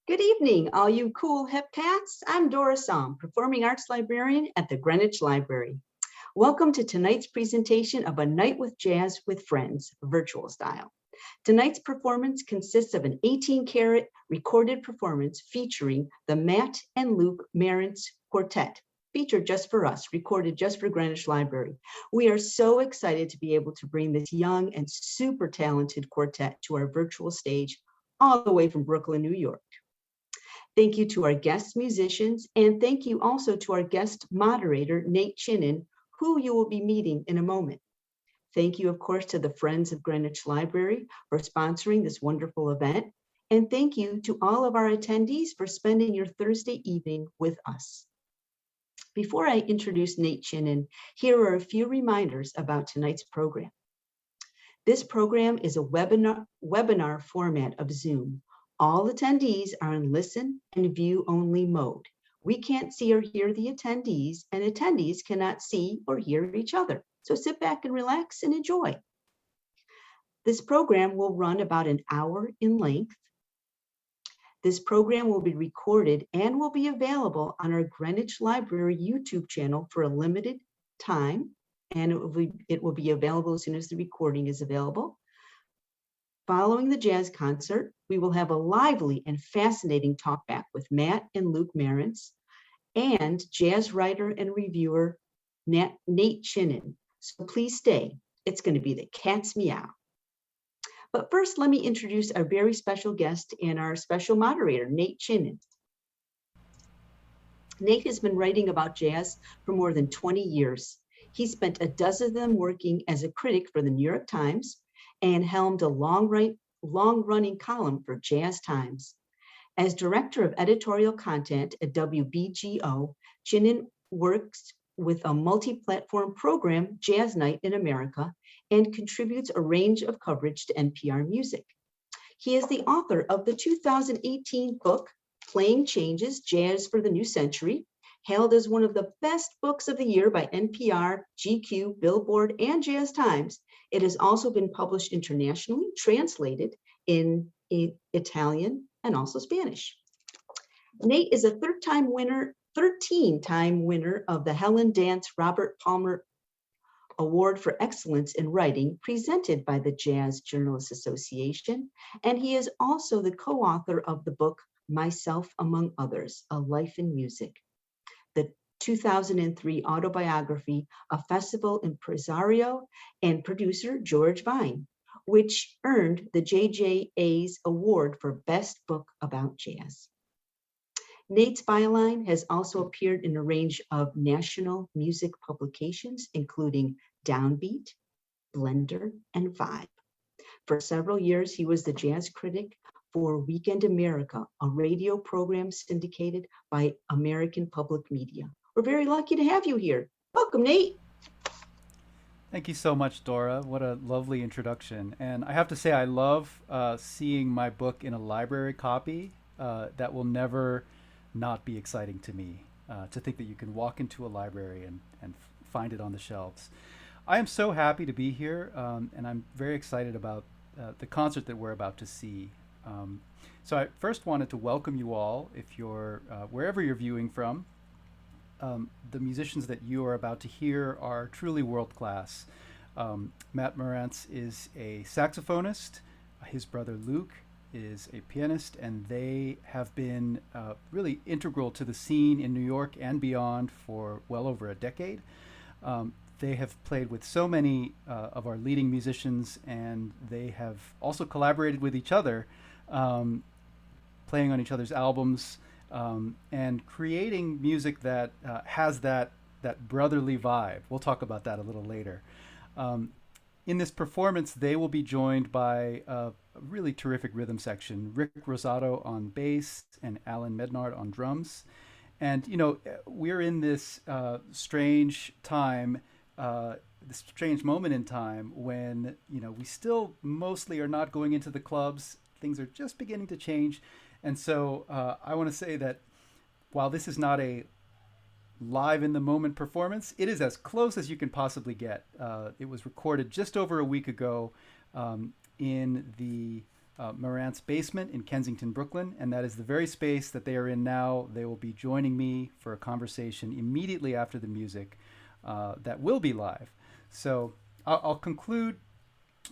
Good evening, all you cool hip cats. I'm Dora Som, Performing Arts Librarian at the Greenwich Library. Welcome to tonight's presentation of A Night with Jazz with Friends, virtual style. Tonight's performance consists of an 18-karat recorded performance featuring the Matt and Luke Marantz Quartet, featured just for us, recorded just for Greenwich Library. We are so excited to be able to bring this young and super talented quartet to our virtual stage all the way from Brooklyn, New York. Thank you to our guest musicians, and thank you also to our guest moderator, Nate Chinen, who you will be meeting in a moment. Thank you, of course, to the Friends of Greenwich Library for sponsoring this wonderful event. And thank you to all of our attendees for spending your Thursday evening with us. Before I introduce Nate Chinen, here are a few reminders about tonight's program. This program is a webinar format of Zoom. All attendees are in listen and view only mode. We can't see or hear the attendees, and attendees cannot see or hear each other. So sit back and relax and enjoy. This program will run about an hour in length. This program will be recorded and will be available on our Greenwich Library YouTube channel for a limited time, and it will be available as soon as the recording is available. Following the jazz concert, we will have a lively and fascinating talkback with Matt and Luke Marantz and jazz writer and reviewer Nate Chinen. So please stay. It's going to be the cat's meow. But first, let me introduce our very special guest and our special moderator, Nate Chinen. Nate has been writing about jazz for more than 20 years. He spent a dozen of them working as a critic for the New York Times and helmed a long-running column for Jazz Times. As director of editorial content at WBGO, Chinen works with a multi-platform program, Jazz Night in America, and contributes a range of coverage to NPR Music. He is the author of the 2018 book, Playing Changes, Jazz for the New Century, hailed as one of the best books of the year by NPR, GQ, Billboard, and Jazz Times. It has also been published internationally, translated in Italian and also Spanish. Nate is a 13-time winner of the Helen Dance Robert Palmer Award for Excellence in Writing, presented by the Jazz Journalists Association, and he is also the co-author of the book Myself Among Others, A Life in Music. The 2003 autobiography of festival impresario and producer George Vine, which earned the JJA's award for Best Book About Jazz. Nate's byline has also appeared in a range of national music publications, including Downbeat, Blender, and Vibe. For several years, he was the jazz critic for Weekend America, a radio program syndicated by American Public Media. We're very lucky to have you here. Welcome, Nate. Thank you so much, Dora. What a lovely introduction. And I have to say, I love seeing my book in a library copy. That will never not be exciting to me, to think that you can walk into a library and find it on the shelves. I am so happy to be here, and I'm very excited about the concert that we're about to see. So I first wanted to welcome you all, if you're wherever you're viewing from. The musicians that you are about to hear are truly world-class. Matt Marantz is a saxophonist. His brother Luke is a pianist, and they have been really integral to the scene in New York and beyond for well over a decade. They have played with so many of our leading musicians, and they have also collaborated with each other, playing on each other's albums, and creating music that has that brotherly vibe. We'll talk about that a little later. In this performance, they will be joined by a really terrific rhythm section, Rick Rosato on bass and Allan Mednard on drums. And, you know, we're in this strange time, this strange moment in time when, you know, we still mostly are not going into the clubs. Things are just beginning to change. And so I want to say that while this is not a live in the moment performance, it is as close as you can possibly get. It was recorded just over a week ago in the Marantz Basement in Kensington, Brooklyn, and that is the very space that they are in now. They will be joining me for a conversation immediately after the music that will be live. So I'll conclude,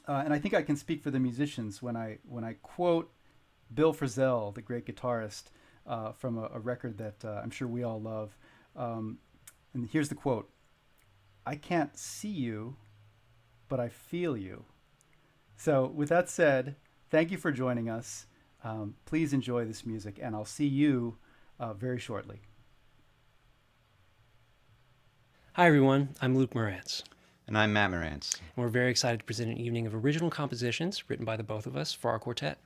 and I think I can speak for the musicians when I quote Bill Frisell, the great guitarist, from a record that I'm sure we all love. And here's the quote: "I can't see you, but I feel you." So with that said, thank you for joining us. Please enjoy this music, and I'll see you very shortly. Hi, everyone. I'm Luke Marantz. And I'm Matt Marantz. We're very excited to present an evening of original compositions written by the both of us for our quartet.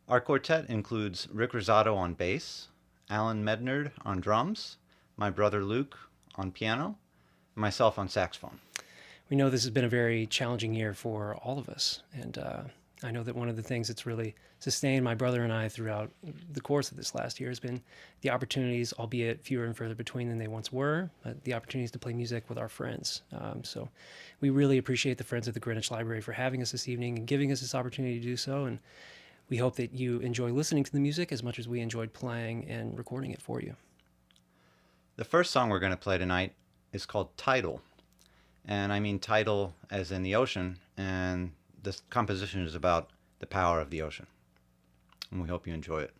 Our quartet includes Rick Rosato on bass, Allan Mednard on drums, my brother Luke on piano, and myself on saxophone. We know this has been a very challenging year for all of us, and I know that one of the things that's really sustained my brother and I throughout the course of this last year has been the opportunities, albeit fewer and further between than they once were, the opportunities to play music with our friends. So we really appreciate the Friends of the Greenwich Library for having us this evening and giving us this opportunity to do so, and we hope that you enjoy listening to the music as much as we enjoyed playing and recording it for you. The first song we're going to play tonight is called Tidal, and I mean tidal as in the ocean, and this composition is about the power of the ocean, and we hope you enjoy it.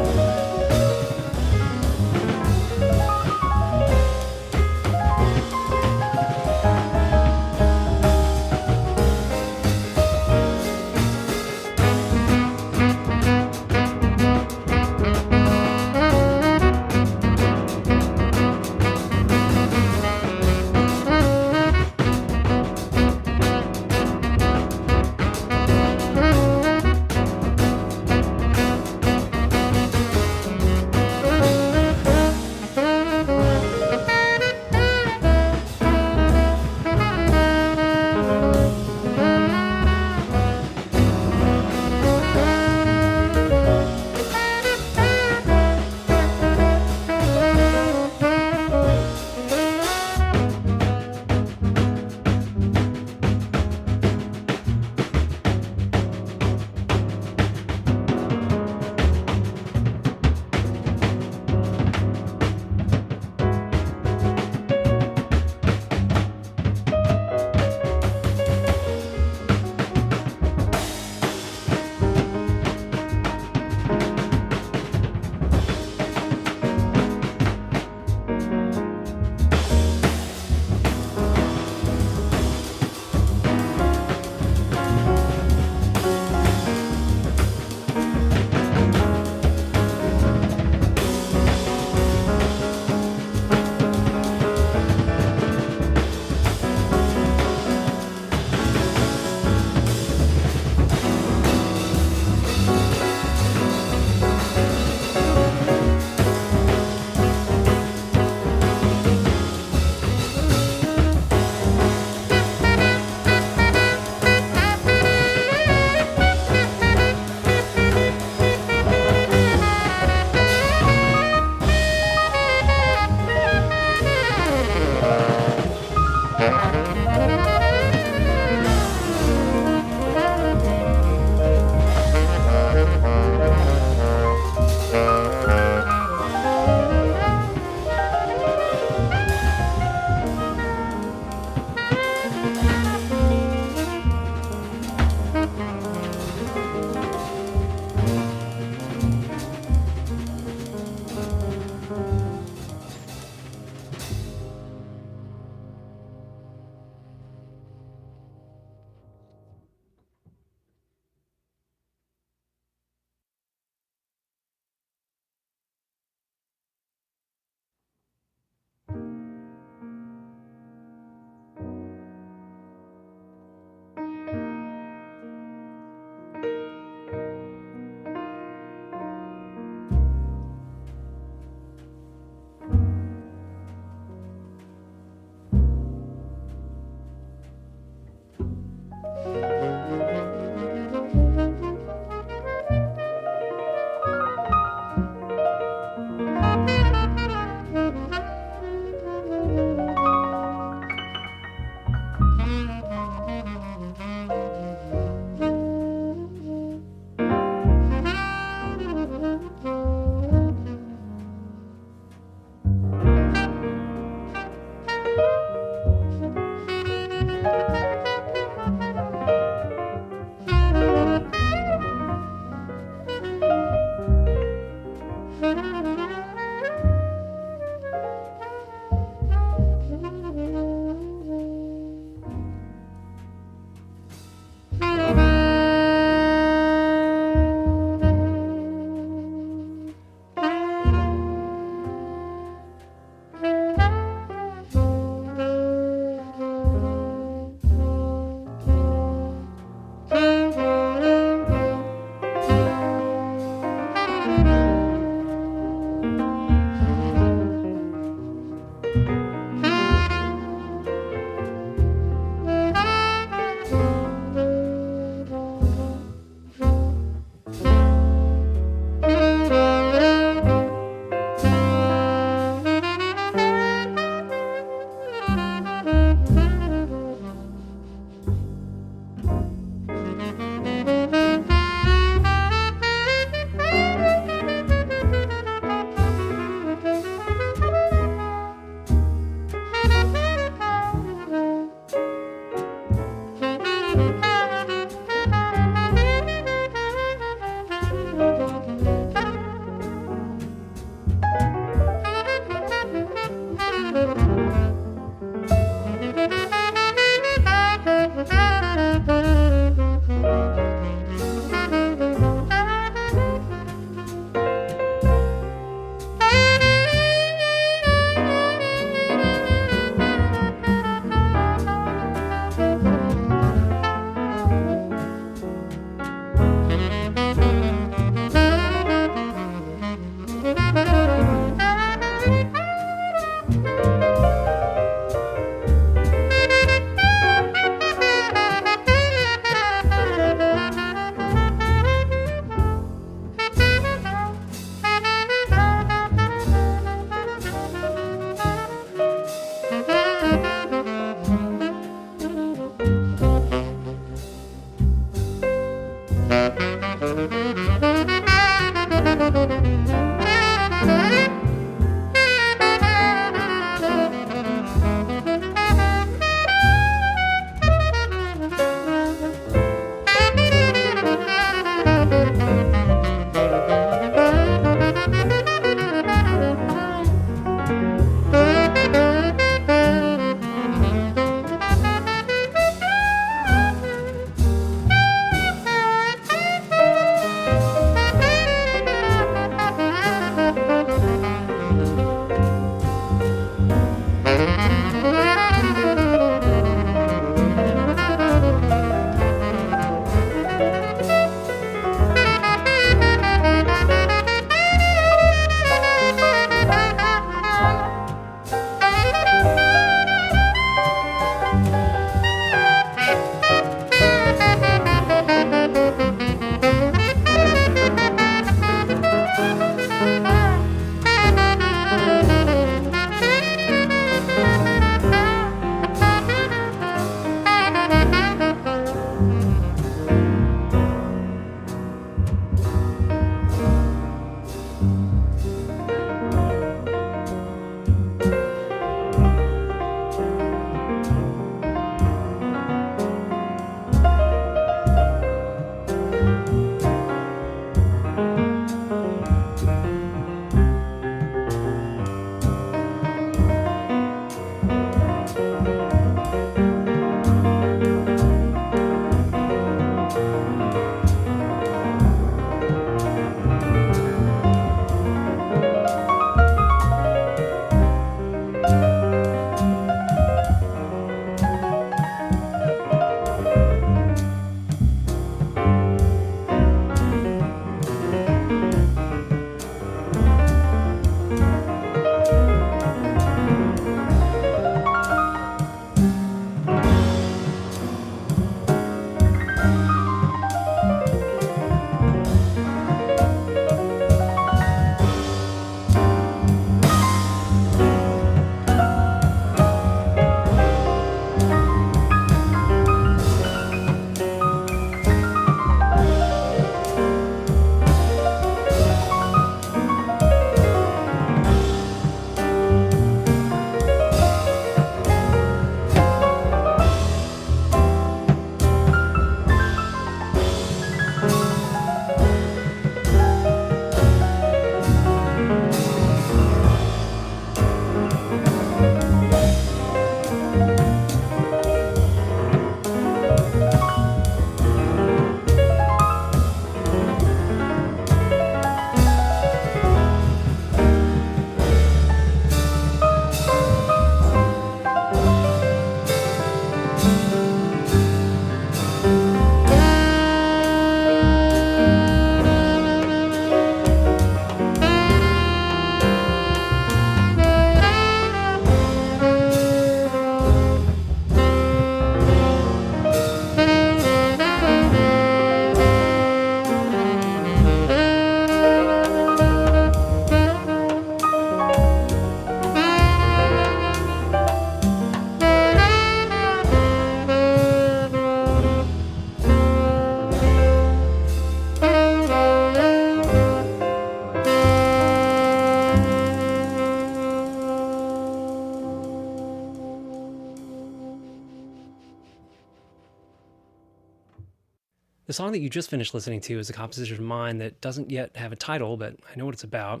The song that you just finished listening to is a composition of mine that doesn't yet have a title, but I know what it's about.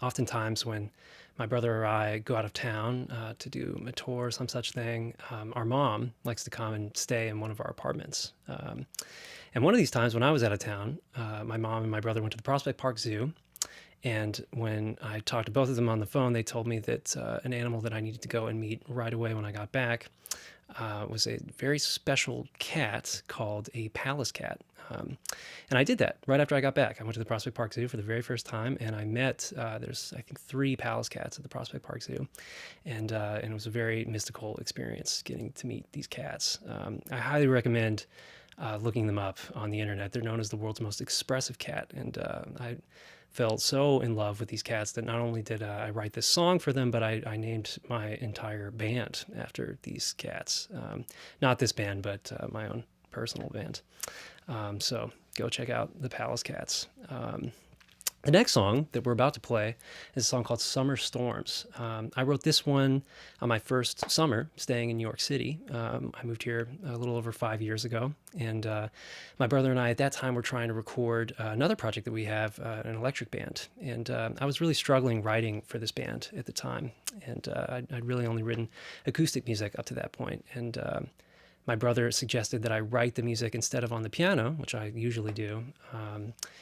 Oftentimes when my brother or I go out of town to do a tour or some such thing, our mom likes to come and stay in one of our apartments. And one of these times when I was out of town, my mom and my brother went to the Prospect Park Zoo. And when I talked to both of them on the phone, they told me that an animal that I needed to go and meet right away when I got back was a very special cat called a palace cat. And I did that right after I got back. I went to the Prospect Park Zoo for the very first time, and I met, there's, I think, 3 palace cats at the Prospect Park Zoo. And it was a very mystical experience getting to meet these cats. I highly recommend looking them up on the internet. They're known as the world's most expressive cat. And I fell so in love with these cats that not only did I write this song for them, but I named my entire band after these cats. Not this band, but my own personal band. So go check out the Palace Cats. The next song that we're about to play is a song called Summer Storms. I wrote this one on my first summer staying in New York City. I moved here a little over 5 years ago, and my brother and I at that time were trying to record another project that we have, an electric band. And I was really struggling writing for this band at the time, and I'd really only written acoustic music up to that point. And my brother suggested that I write the music instead of on the piano, which I usually do.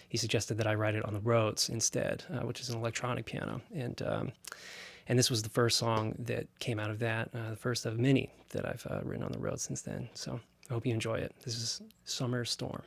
He suggested that I write it on the Rhodes instead, which is an electronic piano. And this was the first song that came out of that, the first of many that I've written on the Rhodes since then. So I hope you enjoy it. This is Summer Storm.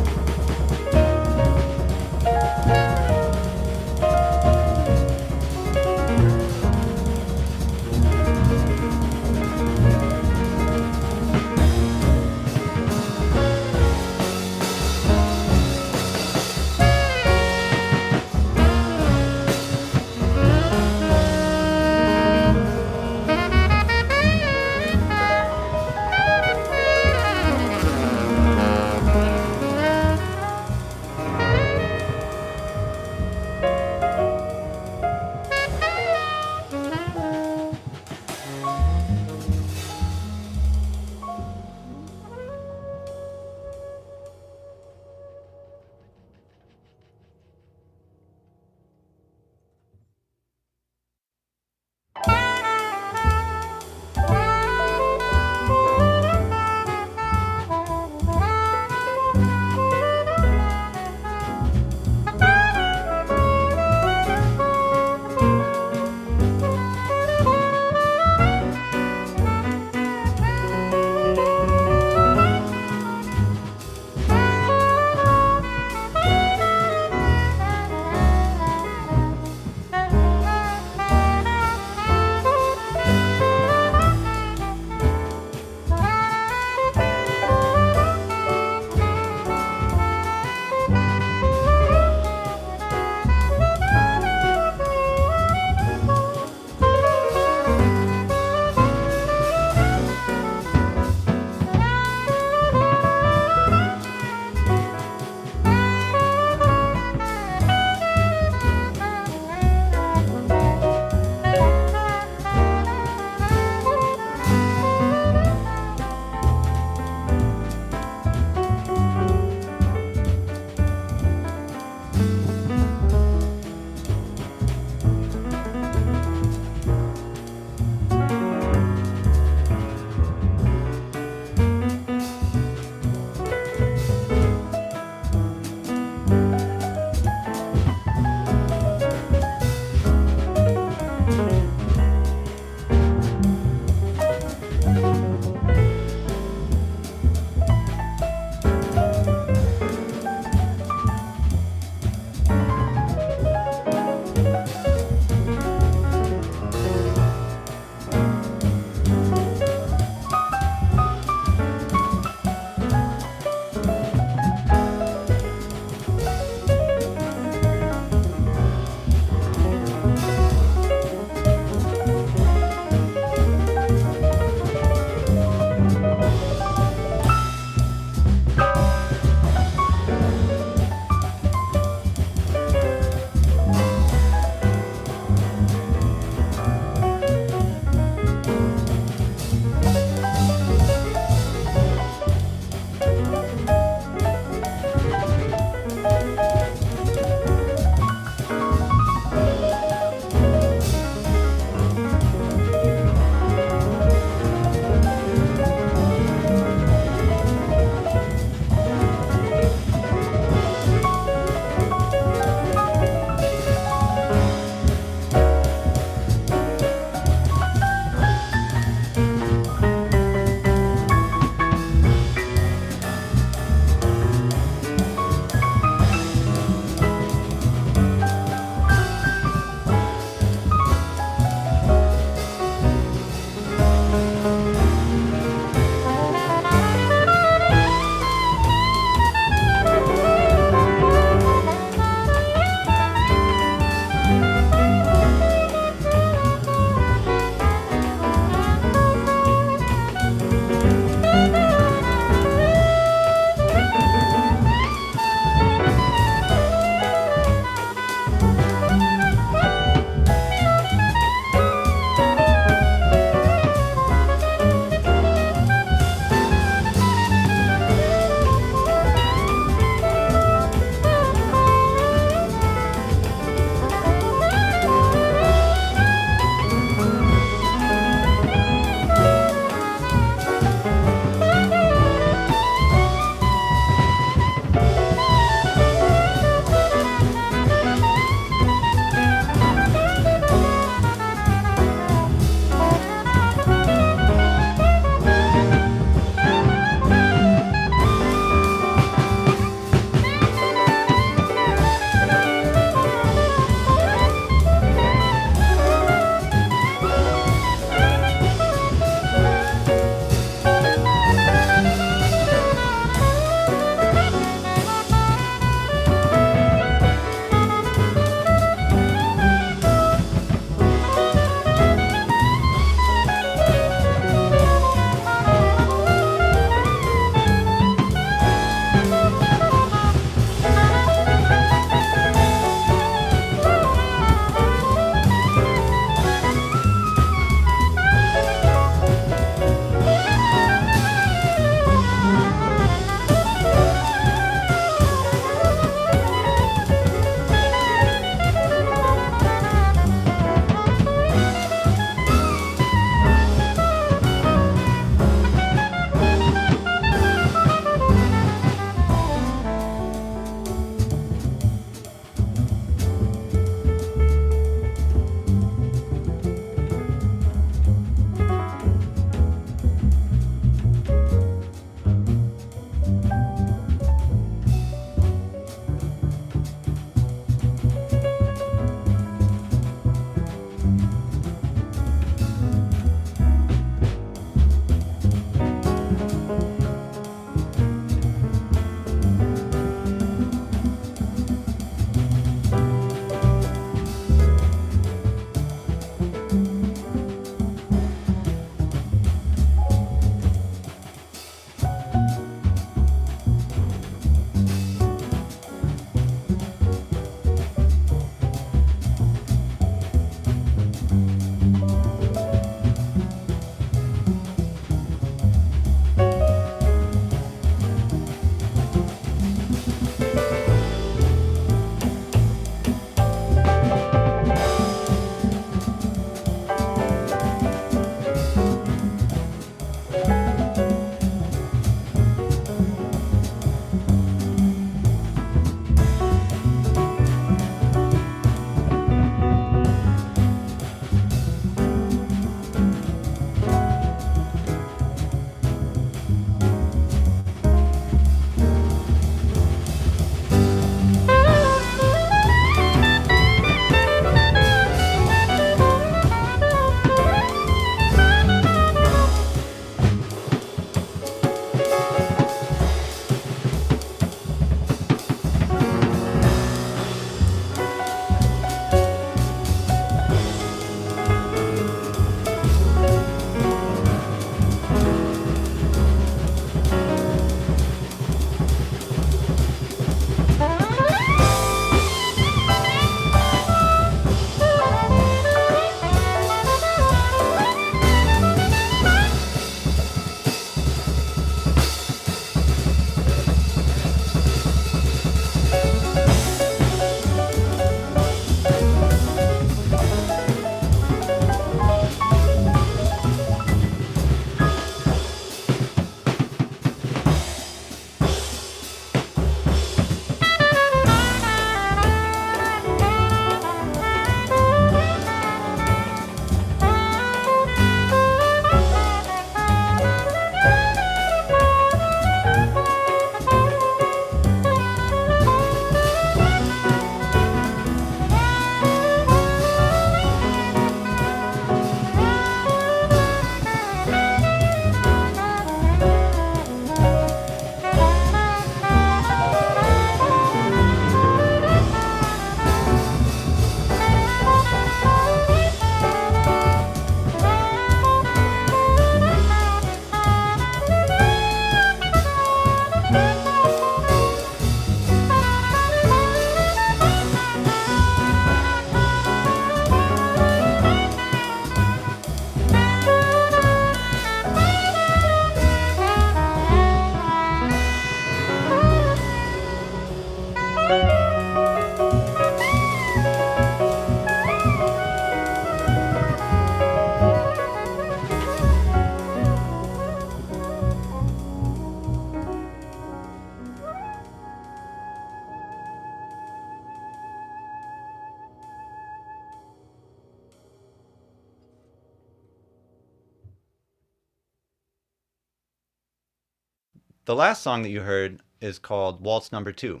The last song that you heard is called Waltz Number 2.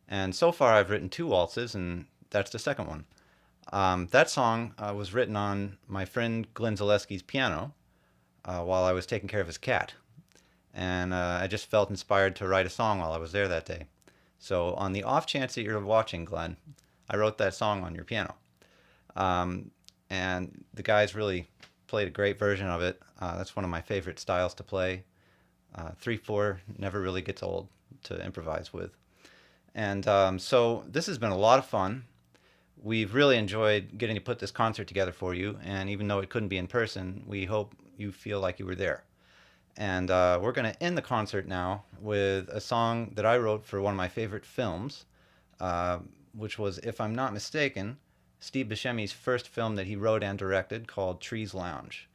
And so far I've written 2 waltzes, and that's the second one. That song was written on my friend Glenn Zaleski's piano while I was taking care of his cat. And I just felt inspired to write a song while I was there that day. So on the off chance that you're watching, Glenn, I wrote that song on your piano. And the guys really played a great version of it. That's one of my favorite styles to play. 3/4 never really gets old to improvise with. And so this has been a lot of fun. We've really enjoyed getting to put this concert together for you. And even though it couldn't be in person, we hope you feel like you were there. And we're going to end the concert now with a song that I wrote for one of my favorite films, which was, if I'm not mistaken, Steve Buscemi's first film that he wrote and directed, called Trees Lounge.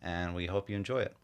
And we hope you enjoy it.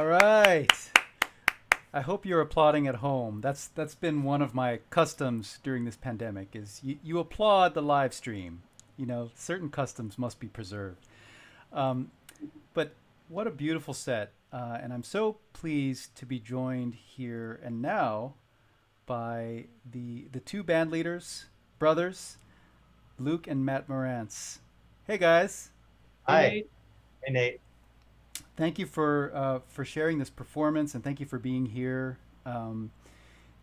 All right. I hope you're applauding at home. That's been one of my customs during this pandemic is you applaud the live stream. You know, certain customs must be preserved. But what a beautiful set. And I'm so pleased to be joined here and now by the two band leaders, brothers, Luke and Matt Marantz. Hey guys. Hi. Hey Nate. Thank you for sharing this performance, and thank you for being here.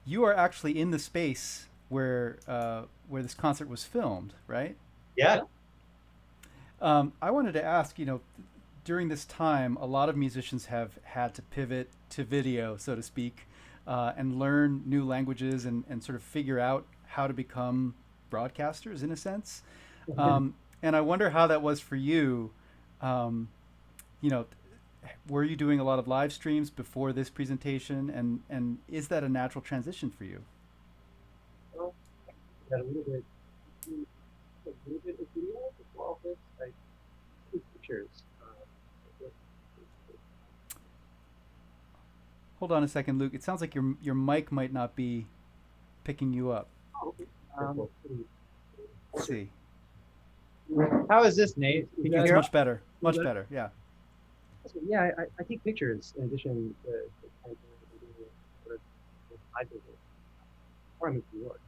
You are actually in the space where this concert was filmed, right? Yeah. I wanted to ask, you know, during this time, a lot of musicians have had to pivot to video, so to speak, and learn new languages and sort of figure out how to become broadcasters in a sense. And I wonder how that was for you. You know, were you doing a lot of live streams before this presentation, and is that a natural transition for you? Well, got a little bit of video before all this. I took pictures. Hold on a second, Luke. It sounds like your mic might not be picking you up. Oh, okay. Let's see. How is this, Nate? Can you It's hear much us? better. Much better. Yeah. Yeah, I take pictures in addition to kind of I visit. Before I moved to New York,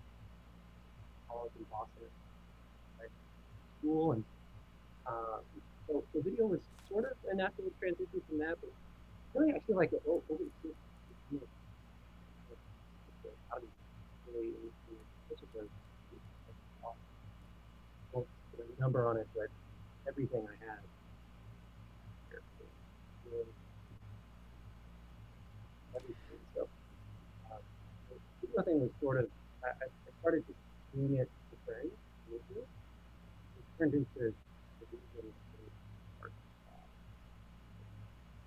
college in Boston, right? School, and so the video was sort of a natural transition from that, but really I feel like over the years, how do you really discipline put a number on it, but everything I had. Everything. So the video thing was sort of I started just doing it to friends. It turned into the reason to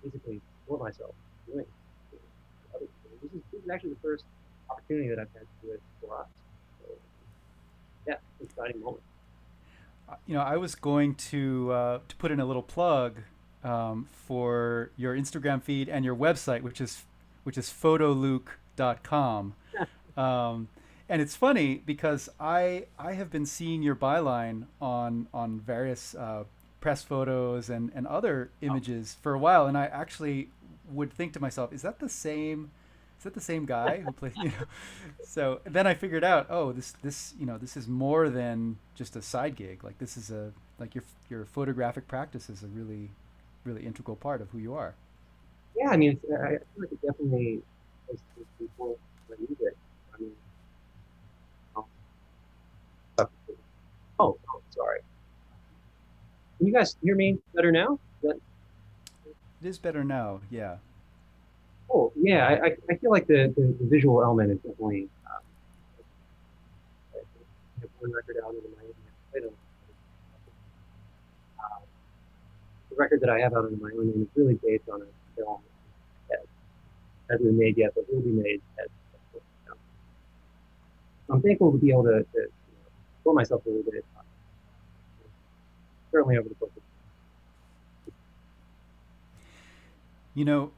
basically support myself doing other people. This is actually the first opportunity that I've had to do it for us. So yeah, exciting moment. You know, I was going to put in a little plug for your Instagram feed and your website, which is photoluke.com. And it's funny because I have been seeing your byline on various press photos and other images for a while, and I actually would think to myself, is that the same guy who plays, you know? So then I figured out, oh, this you know, this is more than just a side gig. Like this is your photographic practice is a really integral part of who you are. Yeah, I mean, I feel like it definitely is before I need it. I mean, oh, sorry. Can you guys hear me better now? It is better now, yeah. Oh, yeah, I feel like the visual element is definitely I have one record out in my own. The record that I have out under my own name is really based on a film that hasn't been made yet, but will be made at I'm thankful to be able to support myself a little bit, certainly over the course of You know,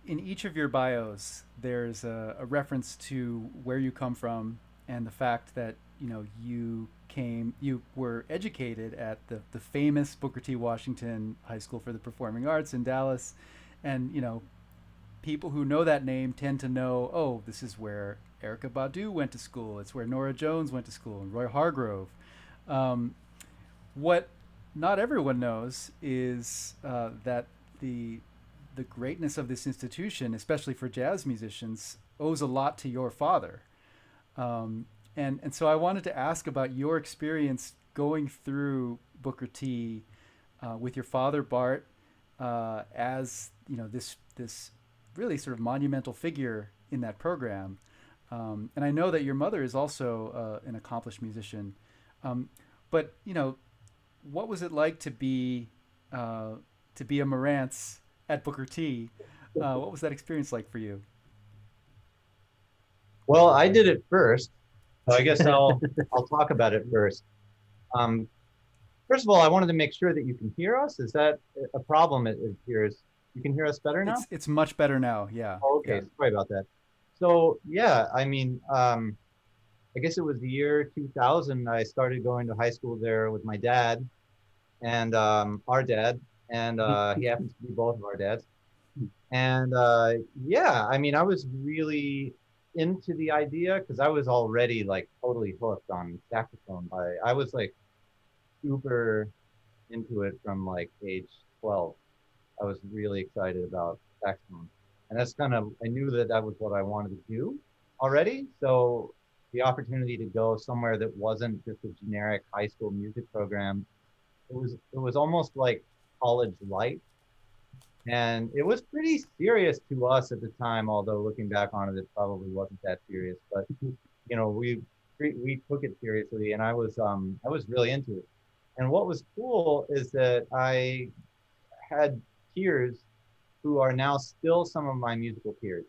in each of your bios, there's a reference to where you come from and the fact that, you know, you were educated at the famous Booker T. Washington High School for the Performing Arts in Dallas. And, you know, people who know that name tend to know, oh, this is where Erykah Badu went to school. It's where Norah Jones went to school, and Roy Hargrove. What not everyone knows is that the greatness of this institution, especially for jazz musicians, owes a lot to your father. And so I wanted to ask about your experience going through Booker T with your father Bart as, you know, this really sort of monumental figure in that program. And I know that your mother is also an accomplished musician. But, you know, what was it like to be a Marantz at Booker T? What was that experience like for you? Well, I did it first, so I guess I'll talk about it first. First of all, I wanted to make sure that you can hear us. Is that a problem? It appears. You can hear us better now? It's much better now. Yeah. Oh, okay, Yeah. sorry about that. So yeah, I mean, I guess it was the year 2000. I started going to high school there with my dad and our dad, and he happens to be both of our dads. And yeah, I mean, I was really into the idea because I was already like totally hooked on saxophone. I was like super into it from like age 12. I was really excited about saxophone. And that's kind of, I knew that that was what I wanted to do already. So the opportunity to go somewhere that wasn't just a generic high school music program, it was almost like college light. And it was pretty serious to us at the time, although looking back on it, it probably wasn't that serious. But you know, we took it seriously, and I was really into it. And what was cool is that I had peers who are now still some of my musical peers.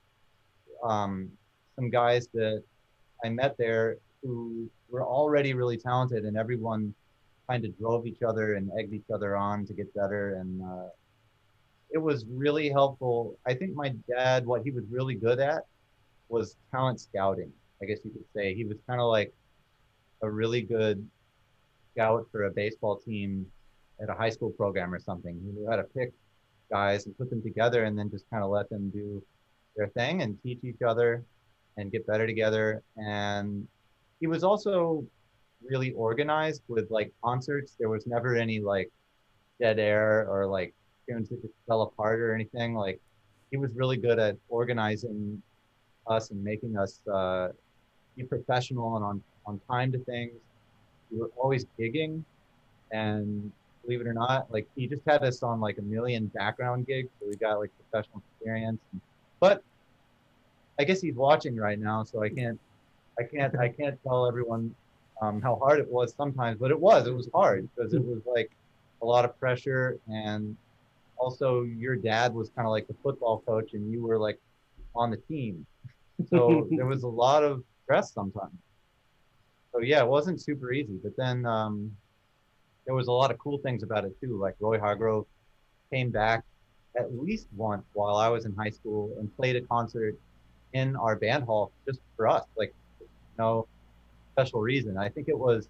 Um, some guys that I met there who were already really talented, and everyone kind of drove each other and egged each other on to get better. And it was really helpful. I think my dad, what he was really good at was talent scouting. I guess you could say he was kind of like a really good scout for a baseball team at a high school program or something. He knew how to pick guys and put them together and then just kind of let them do their thing and teach each other and get better together. And he was also really organized with like concerts. There was never any like dead air or like tunes that just fell apart or anything. Like he was really good at organizing us and making us be professional and on time to things. We were always gigging, and believe it or not, like he just had us on like a million background gigs, so we got like professional experience. But I guess he's watching right now, so I can't tell everyone how hard it was sometimes, but it was hard because it was like a lot of pressure, and also your dad was kind of like the football coach, and you were like on the team, so there was a lot of stress sometimes. So yeah, it wasn't super easy, but then there was a lot of cool things about it too. Like Roy Hargrove came back at least once while I was in high school and played a concert in our band hall just for us, like no special reason. I think it was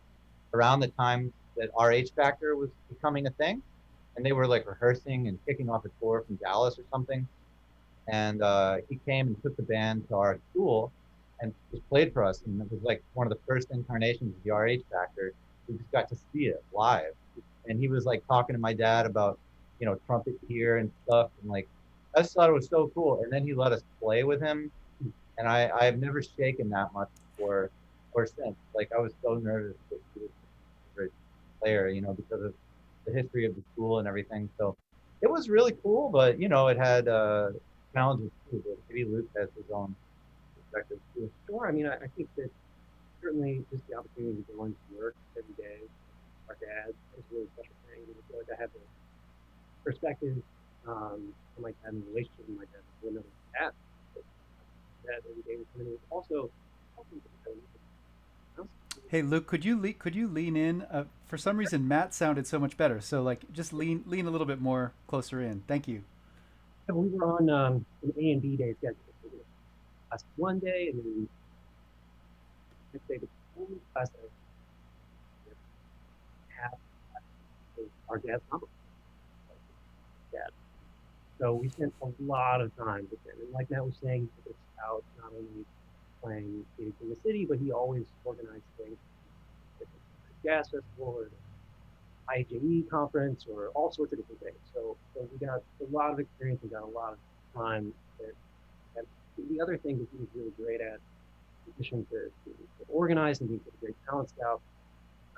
around the time that our H Factor was becoming a thing, and they were like rehearsing and kicking off a tour from Dallas or something. And he came and took the band to our school and just played for us. And it was like one of the first incarnations of the RH Factor. We just got to see it live. And he was like talking to my dad about, you know, trumpet gear and stuff. And like, I just thought it was so cool. And then he let us play with him. And I've never shaken that much before or since. Like I was so nervous that he was a great player, you know, because of the history of the school and everything. So it was really cool, but you know, it had challenges too. But maybe Luke has his own perspective too. Sure. I mean, I think that certainly just the opportunity to go into work every day, our dad is a really special thing. I feel like I have the perspective on my dad and the relationship with my dad to another dad. That every day was coming in. Also, Hey Luke, could you lean in? For some reason, Matt sounded so much better. So like, just lean a little bit more closer in. Thank you. we were on an A and B day schedule. Class one day, and then next day the only class that I have was our dad's number. Dad. So we spent a lot of time with him. And like Matt was saying, he took us out not only playing gigs in the city, but he always organized things like the Jazz Festival or the IJE conference or all sorts of different things. So we got a lot of experience and got a lot of time there. And the other thing that he was really great at, in addition to organize and being a great talent scout,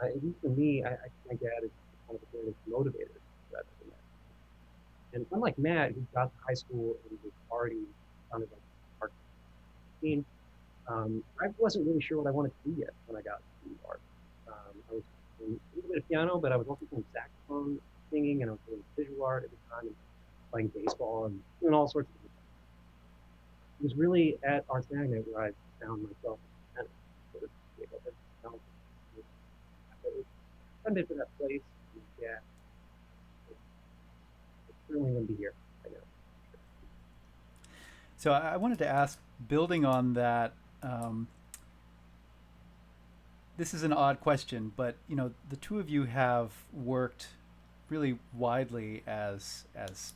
at least for me, I think my dad is kind of the greatest motivator rather than that. And unlike Matt, who got to high school and was already sounded like art scene, I wasn't really sure what I wanted to do yet when I got to art. I was doing a little bit of piano, but I was also doing saxophone, singing, and I was doing visual art at the time, and playing baseball and doing all sorts of things. It was really at Arts Magnet where I found myself kind of sort of able to talent. I was for that place, and yeah, it's certainly going to be here right now. So I wanted to ask, building on that, this is an odd question, but the two of you have worked really widely as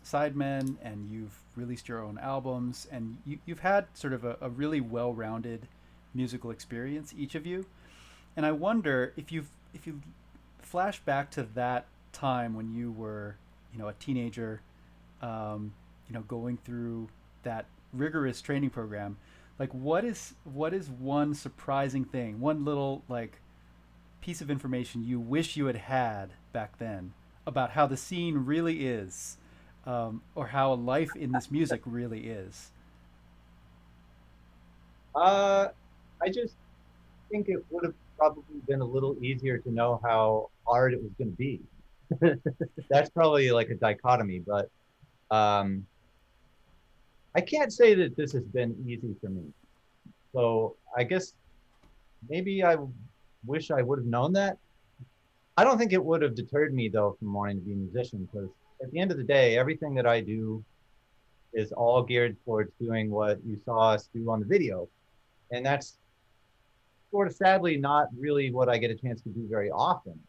sidemen, and you've released your own albums, and you've had sort of a really well-rounded musical experience, each of you. And I wonder if you flash back to that time when you were a teenager, going through that rigorous training program, like what is one surprising thing, one little like piece of information you wish you had back then about how the scene really is, or how life in this music really is? I just think it would have probably been a little easier to know how hard it was going to be. That's probably like a dichotomy, but I can't say that this has been easy for me. So I guess maybe I wish I would have known that. I don't think it would have deterred me though from wanting to be a musician, because at the end of the day, everything that I do is all geared towards doing what you saw us do on the video. And that's sort of sadly not really what I get a chance to do very often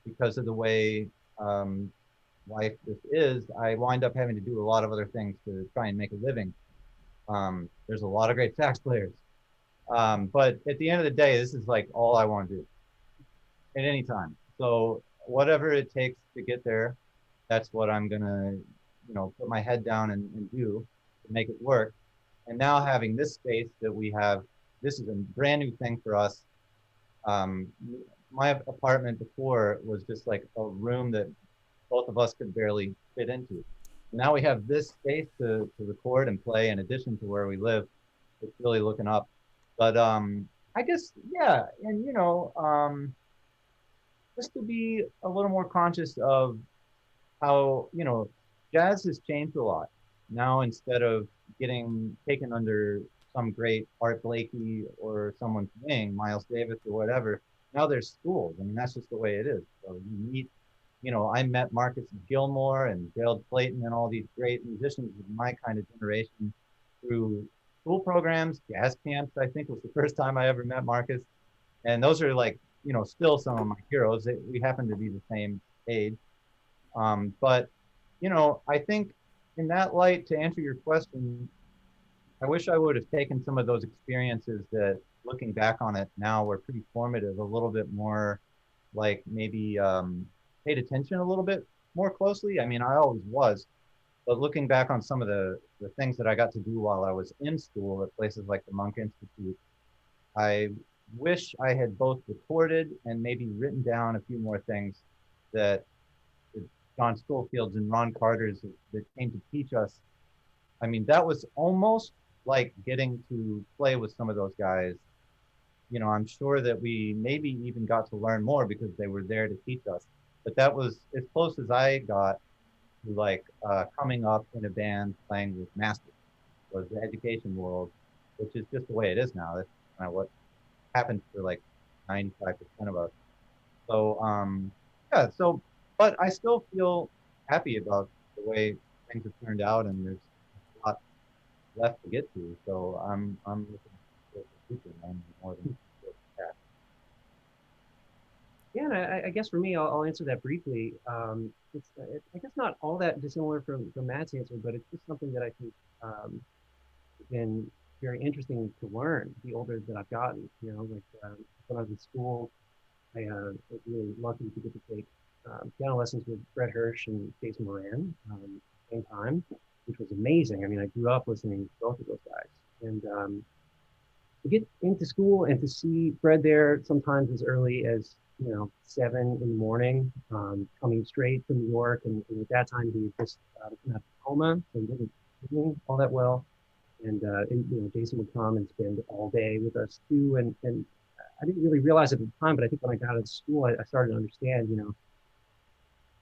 because of the way life just is. I wind up having to do a lot of other things to try and make a living. There's a lot of great sax players. But at the end of the day, this is like all I want to do at any time. So whatever it takes to get there, that's what I'm gonna, put my head down and do to make it work. And now having this space that we have, this is a brand new thing for us. My apartment before was just like a room that both of us could barely fit into. Now we have this space to record and play in addition to where we live. It's really looking up. But I guess, yeah, and just to be a little more conscious of how, jazz has changed a lot. Now, instead of getting taken under some great Art Blakey or someone's wing, Miles Davis or whatever, now there's schools. I mean, that's just the way it is. So you meet, I met Marcus Gilmore and Gerald Clayton and all these great musicians of my kind of generation through school programs, jazz camps. I think was the first time I ever met Marcus. And those are like, still some of my heroes. We happen to be the same age. But, I think in that light, to answer your question, I wish I would have taken some of those experiences that, looking back on it now, were pretty formative, a little bit more like maybe paid attention a little bit more closely. I mean, I always was, but looking back on some of the things that I got to do while I was in school at places like the Monk Institute, I wish I had both recorded and maybe written down a few more things that John Schofields and Ron Carter's that came to teach us. I mean, that was almost like getting to play with some of those guys. I'm sure that we maybe even got to learn more because they were there to teach us. But that was as close as I got to like coming up in a band playing with masters, was the education world, which is just the way it is now. That's kind of what happens for like 95% of us. So yeah, but I still feel happy about the way things have turned out, and there's a lot left to get to. So I'm looking forward to the future, man, more than that. Yeah, and I guess for me, I'll answer that briefly. It's I guess not all that dissimilar from Matt's answer, but it's just something that I think has been very interesting to learn the older that I've gotten. Like when I was in school, I was really lucky to get to take piano lessons with Fred Hirsch and Jason Moran at the same time, which was amazing. I mean, I grew up listening to both of those guys. And to get into school and to see Fred there sometimes as early as 7 in the morning, coming straight from New York, and at that time he had just come out of coma, so he wasn't doing all that well. And Jason would come and spend all day with us too. And I didn't really realize at the time, but I think when I got out of school, I started to understand,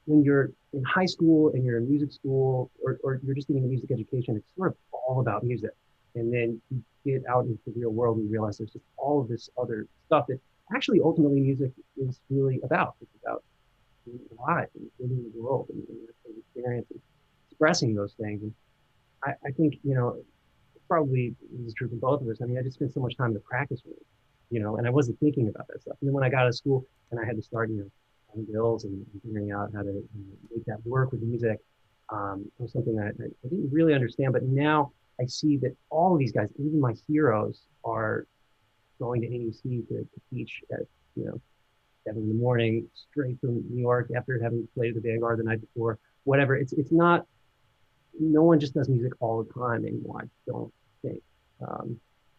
when you're in high school and you're in music school, or you're just getting a music education, it's sort of all about music. And then you get out into the real world and you realize there's just all of this other stuff that actually ultimately music is really about. It's about being alive and living in the world and experiencing, expressing those things. And I think, probably is true for both of us. I mean, I just spent so much time in the practice room, you know, and I wasn't thinking about that stuff. And then when I got out of school and I had to start, you know, paying bills and figuring out how to, you know, make that work with music, it was something that I didn't really understand. But now I see that all of these guys, even my heroes, are going to NEC to teach at, you know, 7 in the morning, straight from New York after having played at the Vanguard the night before, whatever. It's not, no one just does music all the time anymore, I don't think.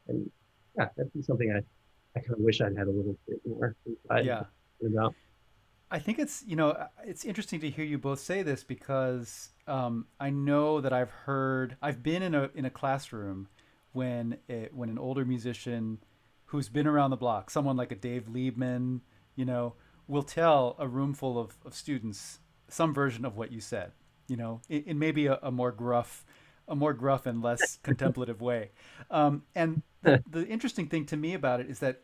And yeah, that's something I kind of wish I'd had a little bit more insight Yeah. about. I think it's, you know, it's interesting to hear you both say this because I know that I've been in a classroom when an older musician who's been around the block, someone like a Dave Liebman, you know, will tell a room full of students some version of what you said, you know, in maybe a more gruff and less contemplative way. And the interesting thing to me about it is that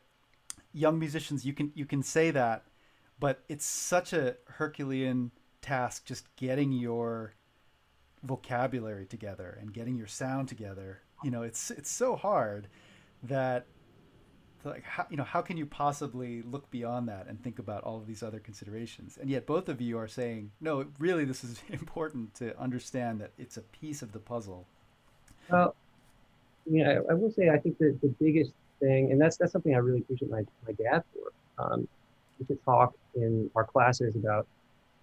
young musicians, you can say that, but it's such a Herculean task just getting your vocabulary together and getting your sound together. You know, it's so hard that, like, how can you possibly look beyond that and think about all of these other considerations? And yet both of you are saying, no, really, this is important to understand that it's a piece of the puzzle. Well, yeah, I will say I think that the biggest thing, and that's something I really appreciate my dad for. We could talk in our classes about,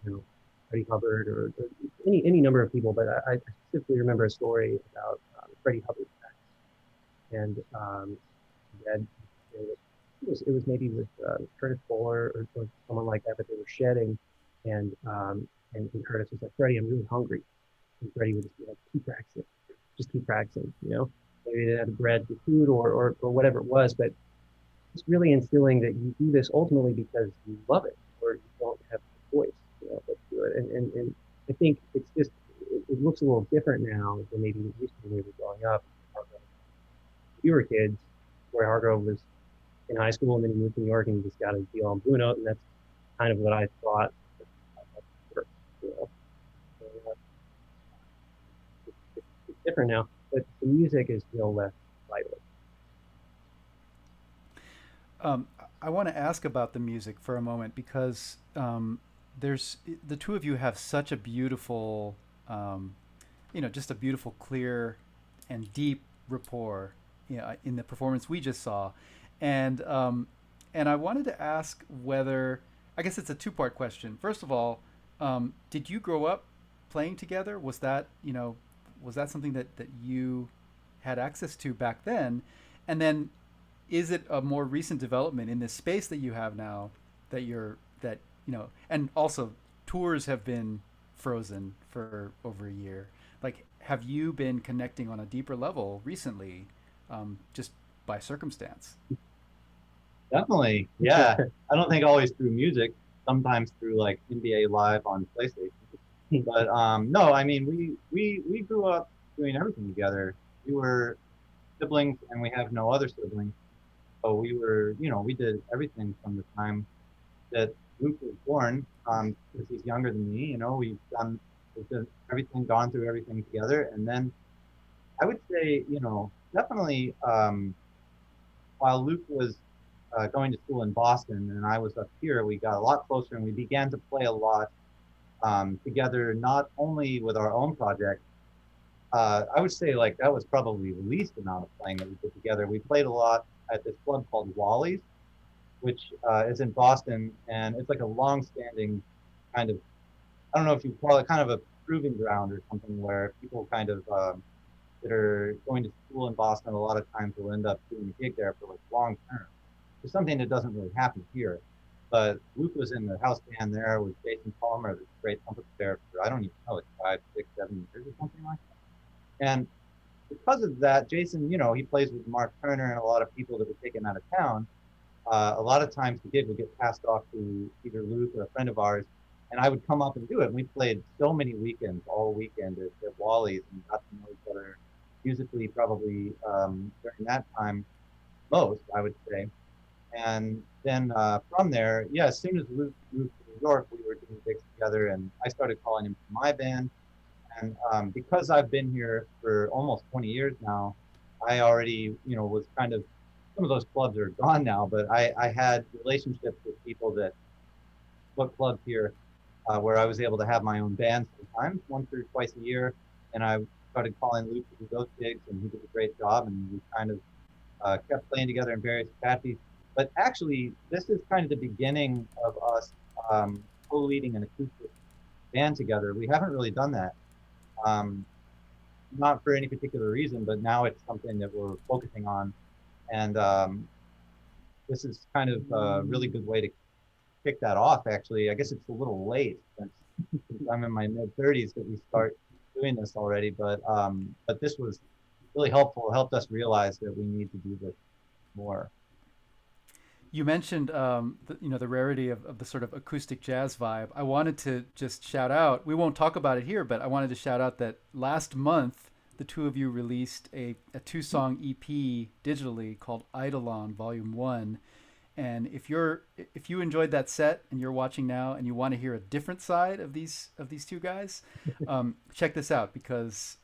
you know, Freddie Hubbard or any number of people, but I specifically remember a story about Freddie Hubbard. And Dad, it was maybe with Curtis Fuller or someone like that they were shedding, and Curtis was like, Freddie, I'm really hungry, and Freddie would just be like, just keep practicing, you know. Maybe they had bread for food or whatever it was, but it's really instilling that you do this ultimately because you love it or you don't have a choice, you know, but do it. And I think it's just it looks a little different now than maybe it used to when we were growing up. We were kids, Roy Hargrove was in high school and then he moved to New York and he just got a deal on Blue Note, and that's kind of what I thought. You know, so, it's different now, but the music is still less vital. I want to ask about the music for a moment because there's the two of you have such a beautiful, you know, just a beautiful, clear, and deep rapport, you know, in the performance we just saw, and I wanted to ask whether, I guess it's a two-part question. First of all, did you grow up playing together? Was that something that you had access to back then, and then is it a more recent development in this space that you have now that you know, and also tours have been frozen for over a year. Like, have you been connecting on a deeper level recently, just by circumstance? Definitely, yeah. I don't think always through music, sometimes through like NBA Live on PlayStation. But no, I mean, we grew up doing everything together. We were siblings and we have no other siblings. So we were, you know, we did everything from the time that Luke was born, because he's younger than me, you know, we've done everything, gone through everything together. And then I would say, you know, definitely while Luke was going to school in Boston and I was up here, we got a lot closer and we began to play a lot together, not only with our own project. I would say like that was probably the least amount of playing that we did together. We played a lot at this club called Wally's, which is in Boston, and it's like a long-standing kind of, I don't know if you call it kind of a proving ground or something, where people kind of that are going to school in Boston a lot of times will end up doing a gig there for like long term. It's something that doesn't really happen here. But Luke was in the house band there with Jason Palmer, the great trumpet player, for I don't even know, like 5, 6, 7 years or something like that. And because of that, Jason, you know, he plays with Mark Turner and a lot of people that were taken out of town. A lot of times the gig would get passed off to either Luke or a friend of ours, and I would come up and do it. And we played so many weekends, all weekend at Wally's, and got to know each other musically probably during that time most, I would say. And then from there, yeah, as soon as Luke moved to New York, we were doing gigs together, and I started calling him to my band. And because I've been here for almost 20 years now, I already, was kind of, some of those clubs are gone now, but I had relationships with people that book clubs here, where I was able to have my own band sometimes, once or twice a year. And I started calling Luke to do those gigs, and he did a great job. And we kind of kept playing together in various capacities. But actually, this is kind of the beginning of us co-leading an acoustic band together. We haven't really done that, not for any particular reason, but now it's something that we're focusing on. And this is kind of a really good way to kick that off, actually. I guess it's a little late since I'm in my mid-30s that we start doing this already, but this was really helpful. It helped us realize that we need to do this more. You mentioned the rarity of the sort of acoustic jazz vibe. I wanted to just shout out, we won't talk about it here, but I wanted to shout out that last month the two of you released a 2-song EP digitally called Eidolon Volume 1. And if you enjoyed that set and you're watching now and you want to hear a different side of these two guys, check this out, because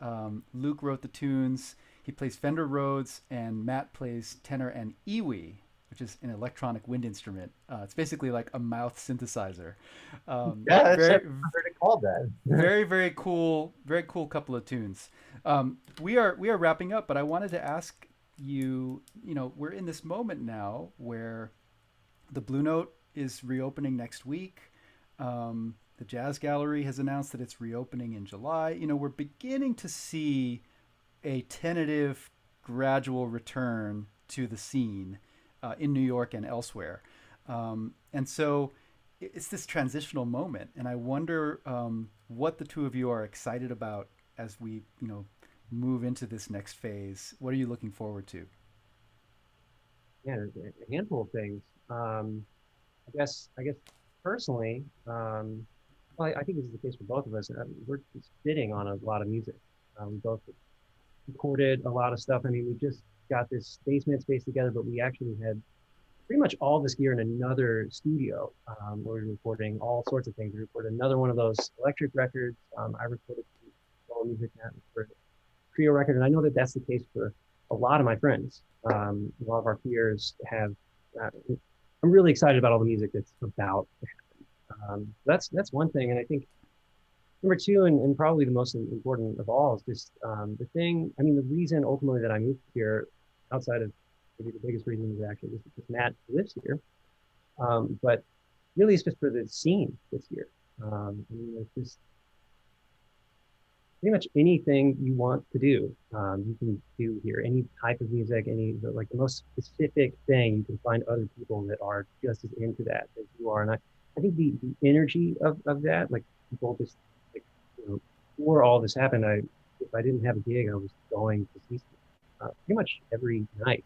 Luke wrote the tunes. He plays Fender Rhodes, and Matt plays tenor and iwi, which is an electronic wind instrument. It's basically like a mouth synthesizer. Yeah, I've heard it called that. Very cool couple of tunes. We are wrapping up, but I wanted to ask you, we're in this moment now where the Blue Note is reopening next week. The Jazz Gallery has announced that it's reopening in July. We're beginning to see a tentative, gradual return to the scene in New York and elsewhere. And so it's this transitional moment. And I wonder what the two of you are excited about as we, move into this next phase. What are you looking forward to? Yeah, there's a handful of things. I guess personally, well, I think this is the case for both of us. We're just sitting on a lot of music. We both recorded a lot of stuff. I mean, we just got this basement space together, but we actually had pretty much all this gear in another studio where we were recording all sorts of things. We recorded another one of those electric records. I recorded solo music for a trio record, and I know that that's the case for a lot of my friends. A lot of our peers have. I'm really excited about all the music that's about to happen. That's one thing, and I think number two, and probably the most important of all, is just the thing. I mean, the reason ultimately that I moved here, outside of maybe the biggest reason, is actually just because Matt lives here, but really it's just for the scene this year. I mean, it's just pretty much anything you want to do, you can do here. Any type of music, the most specific thing, you can find other people that are just as into that as you are. And I think the energy of that, like people just before all this happened, if I didn't have a gig, I was going to see pretty much every night.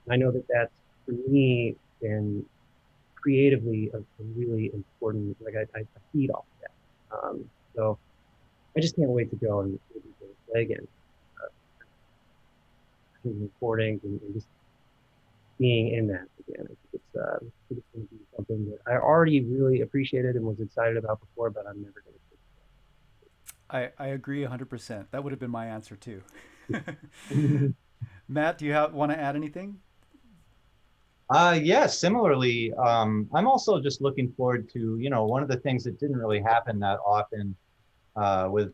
I know that that's for me been creatively a really important. Like I feed off of that. So I just can't wait to go and play again. Recordings and just being in that again. I think it's going to be something that I already really appreciated and was excited about before, but I'm never going to. I agree 100%. That would have been my answer too. Matt, do you want to add anything? Yeah, similarly, I'm also just looking forward to, one of the things that didn't really happen that often with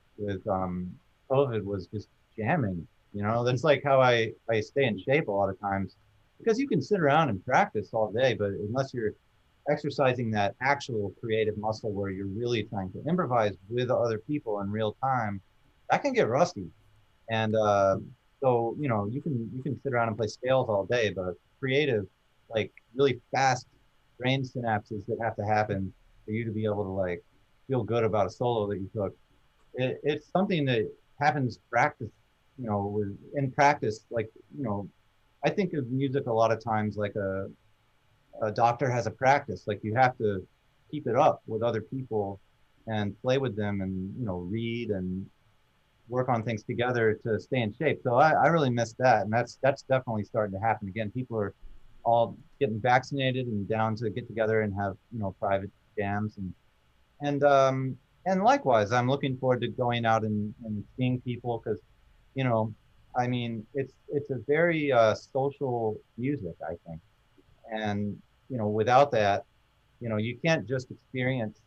COVID was just jamming. That's like how I stay in shape a lot of times, because you can sit around and practice all day, but unless you're exercising that actual creative muscle where you're really trying to improvise with other people in real time, that can get rusty. And so you can sit around and play scales all day, but creative, like really fast brain synapses that have to happen for you to be able to like feel good about a solo that you took. It's something that happens in practice. Like, I think of music a lot of times like a doctor has a practice. Like you have to keep it up with other people and play with them and, read and work on things together to stay in shape. So I really miss that. And that's definitely starting to happen again. People are all getting vaccinated and down to get together and have, private jams. And likewise, I'm looking forward to going out and seeing people, because, I mean, it's a very social music, I think. And, without that, you can't just experience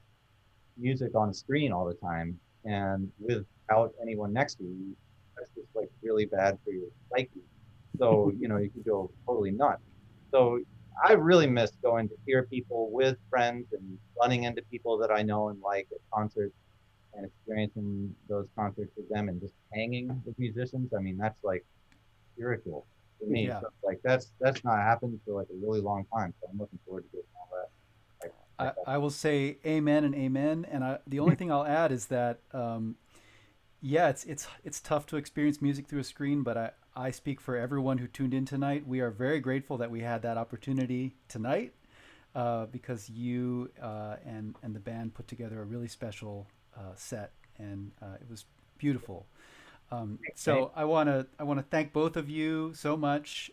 music on screen all the time and without anyone next to you. That's just like really bad for your psyche. So, you could go totally nuts. So I really miss going to hear people with friends and running into people that I know and like at concerts and experiencing those concerts with them and just hanging with musicians. I mean, that's like spiritual to me. Yeah. So like that's not happened for like a really long time. So I'm looking forward to doing all that. I will say amen and amen. And the only thing I'll add is that, yeah, it's tough to experience music through a screen, but I speak for everyone who tuned in tonight. We are very grateful that we had that opportunity tonight, because you and the band put together a really special set, and it was beautiful. So I want to thank both of you so much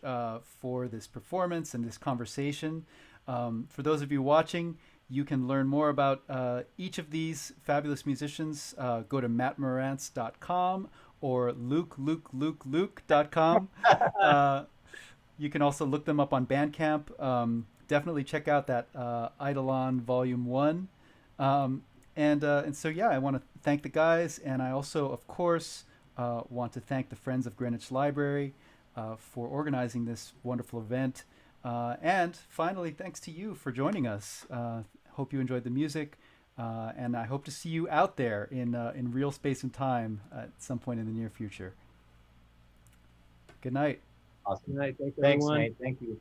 for this performance and this conversation. For those of you watching, you can learn more about each of these fabulous musicians. Go to mattmarantz.com or luke.com. You can also look them up on Bandcamp. Definitely check out that Eidolon Volume 1. And so, yeah, I want to thank the guys. And I also, of course, want to thank the Friends of Greenwich Library for organizing this wonderful event. And finally, thanks to you for joining us. Hope you enjoyed the music, and I hope to see you out there in real space and time at some point in the near future. Good night. Awesome. Good night. Thanks, Thanks, everyone. Nate. Thank you.